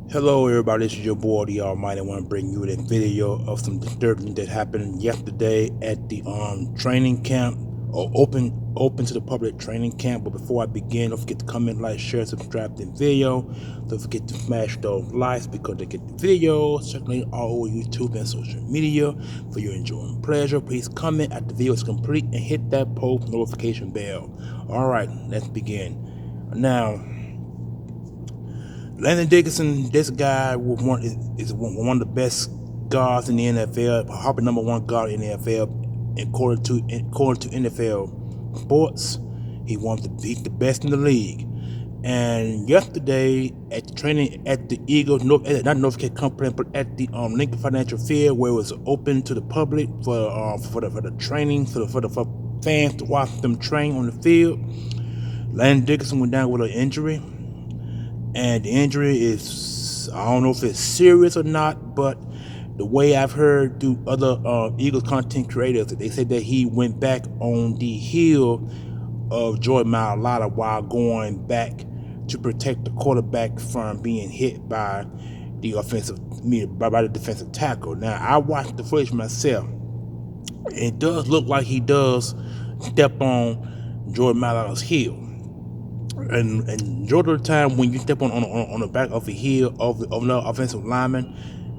Hello everybody, this is your boy the Almighty. I want to bring you a video of some disturbing that happened yesterday at the training camp, or open to the public training camp. But before I begin, don't forget to comment, like, share, subscribe to the video. Don't forget to smash those likes because they get the video circulating all over YouTube and social media for your enjoying pleasure. Please comment after the video is complete and hit that post notification bell. Alright, let's begin. Now, Landon Dickinson, this guy is one of the best guards in the NFL, probably #1 guard in the NFL. According to NFL Sports, he wants to beat the best in the league. And yesterday at the training at the Eagles, not North Carolina complex, but at the Linc Financial Field, where it was open to the public for the training, for fans to watch them train on the field, Landon Dickinson went down with an injury. And the injury is, I don't know if it's serious or not, but the way I've heard through other Eagles content creators, they said that he went back on the heel of Joy Mailata while going back to protect the quarterback from being hit by the defensive tackle. Now, I watched the footage myself. It does look like he does step on Joy Mailata's heel. And majority of the time, when you step on the back of a heel of another offensive lineman,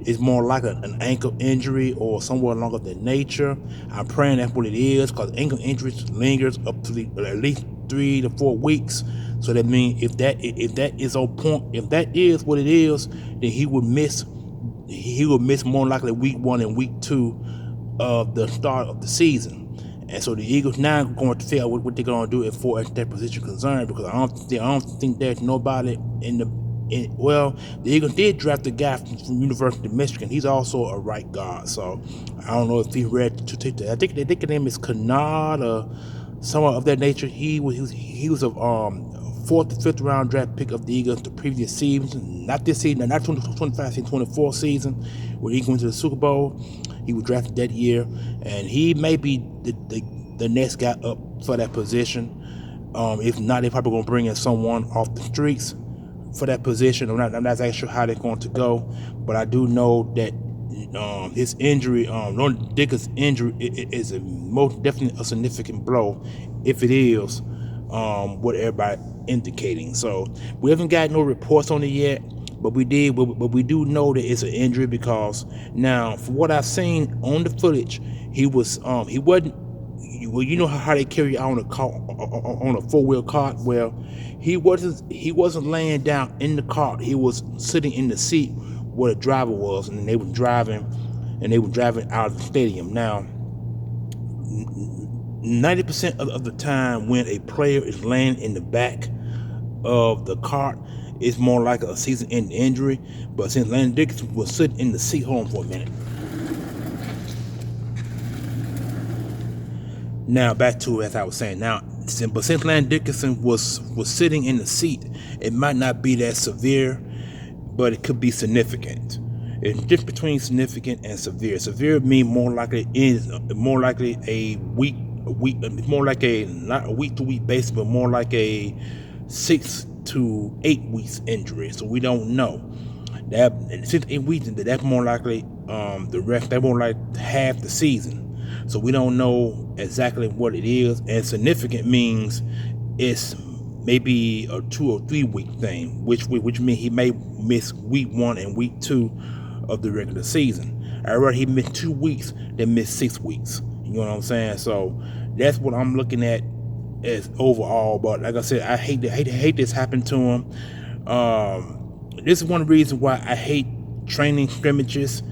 it's more like an ankle injury or somewhere along of that nature. I'm praying that's what it is, because ankle injuries lingers up to at least 3 to 4 weeks. So that means if that is on point, if that is what it is, then he would miss more likely week 1 and week 2 of the start of the season. And so the Eagles now are going to figure out what they're going to do as far as that position concerned, because I don't think there's nobody well, the Eagles did draft a guy from University of Michigan. He's also a right guard, so I don't know if he's ready to take that. I think his name is Kennard or someone of that nature. He was a 4th to 5th round draft pick of the Eagles the previous season, not this season, not 2025 season, 24 season, where he went to the Super Bowl. He was drafted that year, and he may be the next guy up for that position. If not, they're probably going to bring in someone off the streets for that position. I'm not exactly sure how they're going to go, but I do know that his injury, Landon Dickinson's injury, is most definitely a significant blow, if it is what everybody indicating. So we haven't got no reports on it yet, but we do know that it's an injury, because now, from what I've seen on the footage, he wasn't. Well, you know how they carry you out on a car, on a 4-wheel cart. Well, he wasn't laying down in the cart. He was sitting in the seat where the driver was, and they were driving out of the stadium. Now, 90% of the time when a player is laying in the back of the cart, it's more like a season-ending injury. But since Landon Dickinson was sitting in the seat, hold on for a minute. Now back to as I was saying. Now, but since Landon Dickinson was sitting in the seat, it might not be that severe, but it could be significant. It's different between significant and severe. Severe means more likely a week, more like not a week to week basis, but more like a 6 to 8 weeks injury. So we don't know that 6 to 8 weeks. That's more likely the rest. That's more like half the season. So we don't know exactly what it is. And significant means it's maybe a 2 or 3 week thing, which means he may miss week 1 and week 2 of the regular season. I read he missed 2 weeks, then missed 6 weeks. You know what I'm saying? So that's what I'm looking at as overall. But like I said, I hate this happened to him. This is one reason why I hate training scrimmages,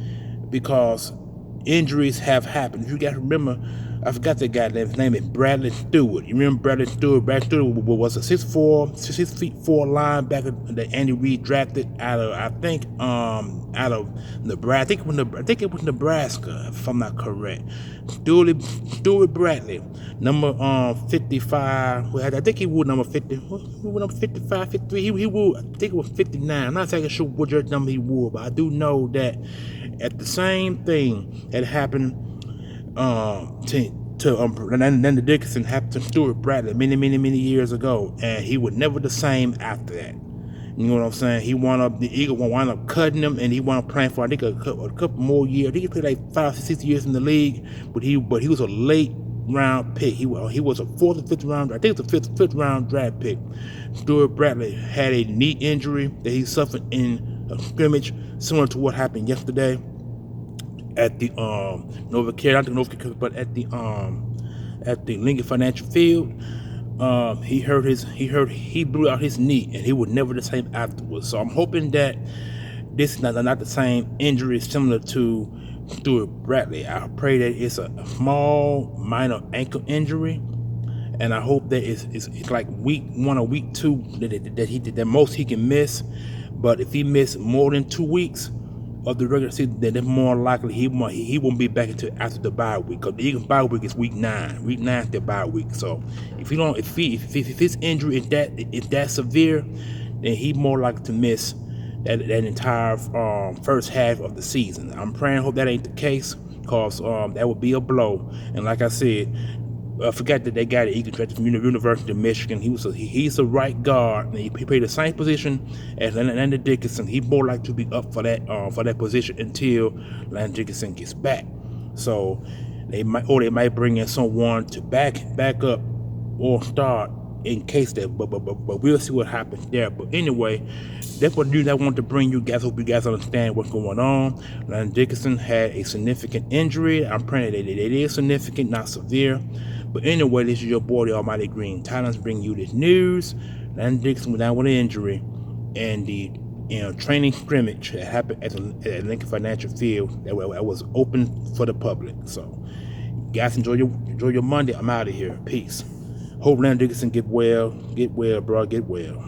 because injuries have happened. You got to remember, I forgot that guy. His name is Bradley Stewart. You remember Bradley Stewart? Bradley Stewart was a 6'4" linebacker that Andy Reid drafted out of, I think, out of Nebraska. I think it was Nebraska, if I'm not correct. Stewart Bradley, number 55. I think he wore number 50. He wore number 55, 53. He wore, I think it was 59. I'm not exactly sure what jersey number he wore, but I do know that at the same thing that happened to Landon Dickinson happened to Stewart Bradley many years ago, and he was never the same after that. You know what I'm saying? He wound up, the Eagles wound up cutting him, and he wound up playing for, I think, a couple more years. I think he played like 5 to 6 years in the league, but he was a late round pick. He was a 4th or 5th round, I think it's a fifth round draft pick. Stuart Bradley had a knee injury that he suffered in a scrimmage, similar to what happened yesterday at the North Carolina, but at the Linc Financial Field. He blew out his knee, and he was never the same afterwards. So I'm hoping that this is not the same injury similar to Stuart Bradley. I pray that it's a small, minor ankle injury, and I hope that it's like week 1 or week 2 that most he can miss. But if he missed more than 2 weeks of the regular season, then it's more likely he won't be back until after the bye week. Because the Eagles' bye week is week 9. Week 9 is their bye week. So if his injury is that severe, then he's more likely to miss that entire first half of the season. I'm praying, hope that ain't the case, because that would be a blow. And like I said, I forgot that they got an Eagle drafted from University of Michigan. He's a right guard, and he played the same position as Landon Dickinson. He's more likely to be up for that position until Landon Dickinson gets back. So they might bring in someone to back up or start in case that. But we'll see what happens there. But anyway, that's what news I wanted to bring you guys. Hope you guys understand what's going on. Landon Dickinson had a significant injury. I'm praying that it is significant, not severe. But anyway, this is your boy, the Almighty Green Talents, bringing you this news. Landon Dickinson went down with an injury, and the training scrimmage that happened at Linc Financial Field that was open for the public. So, guys, enjoy your Monday. I'm out of here. Peace. Hope Landon Dickinson get well, bro. Get well.